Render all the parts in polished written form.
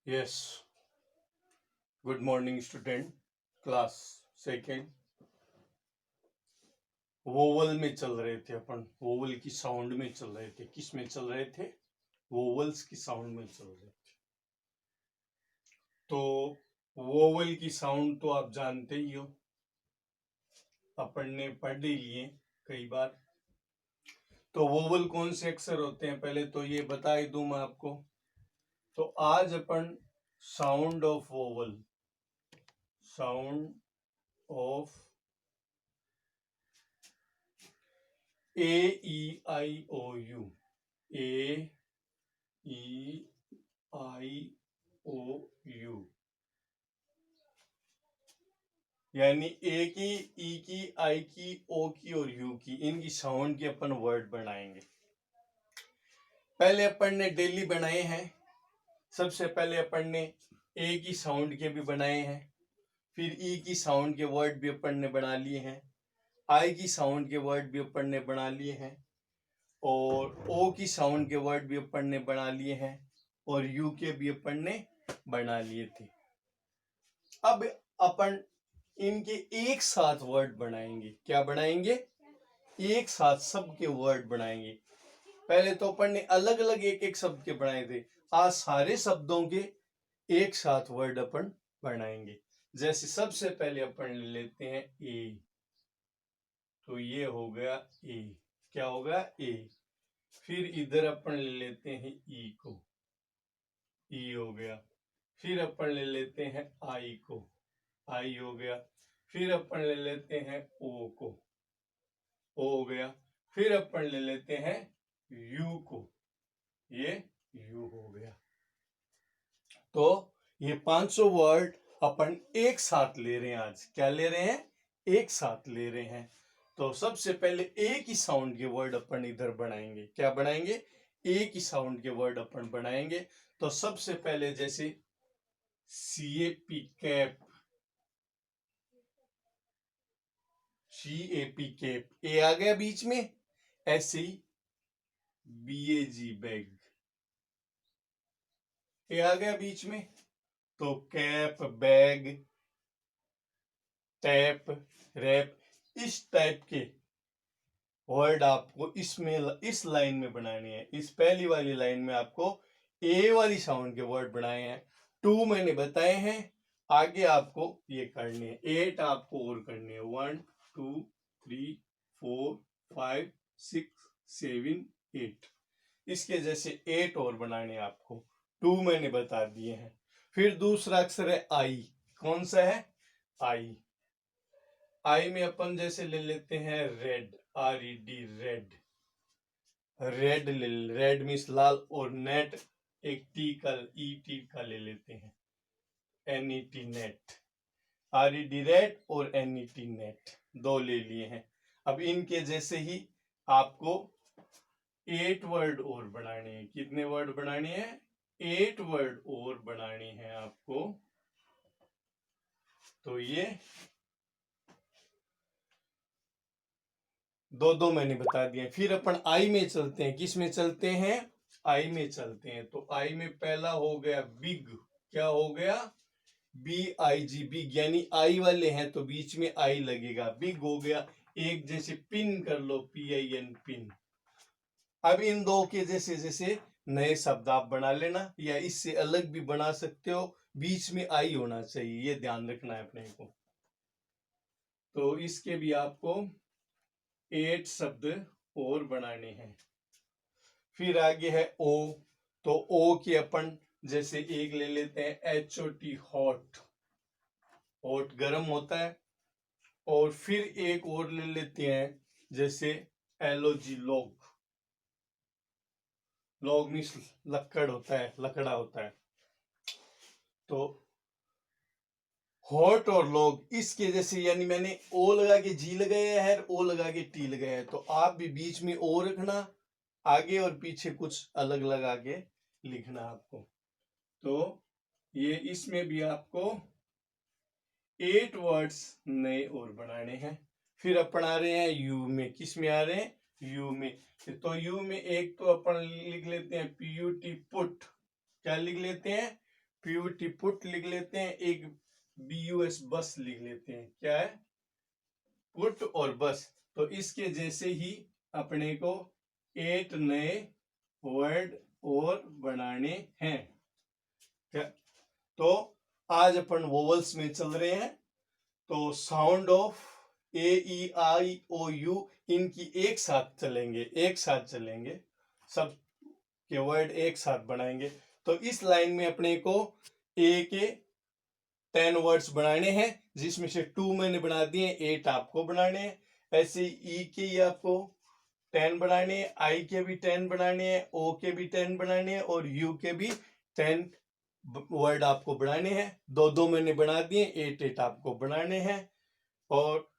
Yes, good morning student. Class second. Vowel में चल रहे थे अपन, वोवल की साउंड में चल रहे थे। किस में चल रहे थे? वोवल्स की साउंड में चल रहे थे। तो वोवल की साउंड तो आप जानते ही हो, अपन ने पढ़ ही लिए कई बार। तो वोवल कौन से अक्षर होते हैं पहले तो ये बता ही दूं मैं आपको। तो आज अपन sound of vowel, sound of A E I O U, A E I O U, यानी ए की, ई की, आई की, ओ की और यू की, इनकी साउंड के अपन वर्ड बनाएंगे। पहले अपन ने डेली बनाए हैं। सबसे पहले अपन ने ए की साउंड के भी बनाए हैं, फिर ई की साउंड के वर्ड भी अपन ने बना लिए हैं, आई की साउंड के वर्ड भी अपन ने बना लिए हैं, और ओ की साउंड के वर्ड भी अपन ने बना लिए हैं, और यू के भी अपन ने बना लिए थे। अब अपन इनके एक साथ वर्ड बनाएंगे। क्या बनाएंगे? एक साथ सबके वर्ड बनाएंगे। पहले तो अपन ने अलग अलग एक एक शब्द के बनाए थे, आज सारे शब्दों के एक साथ वर्ड अपन बनाएंगे। जैसे सबसे पहले अपन ले लेते हैं ए, तो ये हो गया ए। क्या होगा? ए। फिर इधर अपन ले लेते हैं ई को, ई हो गया। फिर अपन ले लेते हैं आई को, आई हो गया। फिर अपन ले लेते हैं ओ को, ओ हो गया। फिर अपन ले लेते हैं यू को, ये यू हो गया। तो ये 500 वर्ड अपन एक साथ ले रहे हैं आज। क्या ले रहे हैं? एक साथ ले रहे हैं। तो सबसे पहले ए की साउंड के वर्ड अपन इधर बनाएंगे। क्या बनाएंगे? ए की साउंड के वर्ड अपन बनाएंगे। तो सबसे पहले जैसे CAP, कैप, CAP कैप, ए आ गया बीच में। ऐसे ही BAG बैग, ए आ गया बीच में। तो कैप, बैग, टैप, रैप, इस टाइप के वर्ड आपको इसमें इस लाइन में बनाने हैं। इस पहली वाली लाइन में आपको ए वाली साउंड के वर्ड बनाए हैं। 2 मैंने बताए हैं, आगे आपको ये करने हैं। 8 आपको और करने हैं। 1 2 3 4 5 6 7 8, इसके जैसे 8 और बनाने आपको। 2 मैंने बता दिए हैं। फिर दूसरा अक्षर है आई। कौन सा है? आई। आई में अपन जैसे ले लेते हैं red, RED, red. Red red means लाल, और नेट एक टी का, ET का ले लेते हैं, NET, नेट। RED रेड और NET नेट, दो ले लिए हैं। अब इनके जैसे ही आपको 8 वर्ड और बनाने हैं। कितने वर्ड बनाने हैं? 8 वर्ड और बनाने हैं आपको। तो ये दो दो मैंने बता दिए। फिर अपन आई में चलते हैं। किस में चलते हैं? आई में चलते हैं। तो आई में पहला हो गया बिग। क्या हो गया? BIG, बिग, यानी आई वाले हैं तो बीच में आई लगेगा, बिग हो गया। एक जैसे पिन कर लो, PIN, पिन। अब इन दो के जैसे जैसे नए शब्द आप बना लेना, या इससे अलग भी बना सकते हो। बीच में आई होना चाहिए, ये ध्यान रखना है अपने को। तो इसके भी आपको 8 शब्द और बनाने हैं। फिर आगे है ओ। तो ओ के अपन जैसे एक ले लेते हैं HOT, हॉट। हॉट गर्म होता है। और फिर एक और ले लेते हैं जैसे LOG, लॉग। लॉग मीन्स लकड़ होता है, लकड़ा होता है। तो हॉट और लॉग, इसके जैसे, यानी मैंने ओ लगा के जी लगाया है, ओ लगा के टी लगाया है। तो आप भी बीच में ओ रखना, आगे और पीछे कुछ अलग लगा के लिखना आपको। तो ये इसमें भी आपको 8 वर्ड्स नए और बनाने हैं। फिर अपन आ रहे हैं यू में। किस में आ रहे हैं? यू में। तो यू में एक तो अपन लिख लेते हैं PUT, पुट। क्या लिख लेते हैं? PUT पुट लिख लेते हैं, एक BUS बस लिख लेते हैं। क्या है? पुट और बस। तो इसके जैसे ही अपने को 8 नए वर्ड और बनाने हैं। क्या? तो आज अपन वोवल्स में चल रहे हैं। तो साउंड ऑफ AEIOU इनकी एक साथ चलेंगे, सब के वर्ड एक साथ बनाएंगे। तो इस लाइन में अपने को ए के 10 वर्ड्स बनाने हैं, जिसमें से 2 मैंने बना दिए, 8 आपको बनाने हैं। ऐसे ई के ही आपको 10 बनाने हैं, आई के भी 10 बनाने हैं, ओ के भी 10 बनाने हैं और यू के भी 10 वर्ड आपको बनाने हैं। 2 मैंने बना दिए, 8 आपको बनाने हैं। और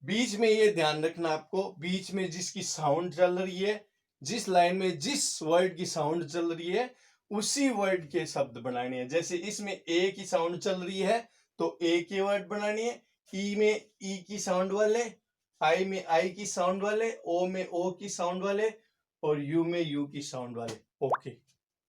बीच में ये ध्यान रखना आपको, बीच में जिसकी साउंड चल रही है, जिस लाइन में जिस वर्ड की साउंड चल रही है, उसी वर्ड के शब्द बनाने हैं। जैसे इसमें ए की साउंड चल रही है तो ए के वर्ड बनाने हैं, ई में ई की साउंड वाले, आई में आई की साउंड वाले, ओ में ओ की साउंड वाले और यू में यू की साउंड वाले। ओके।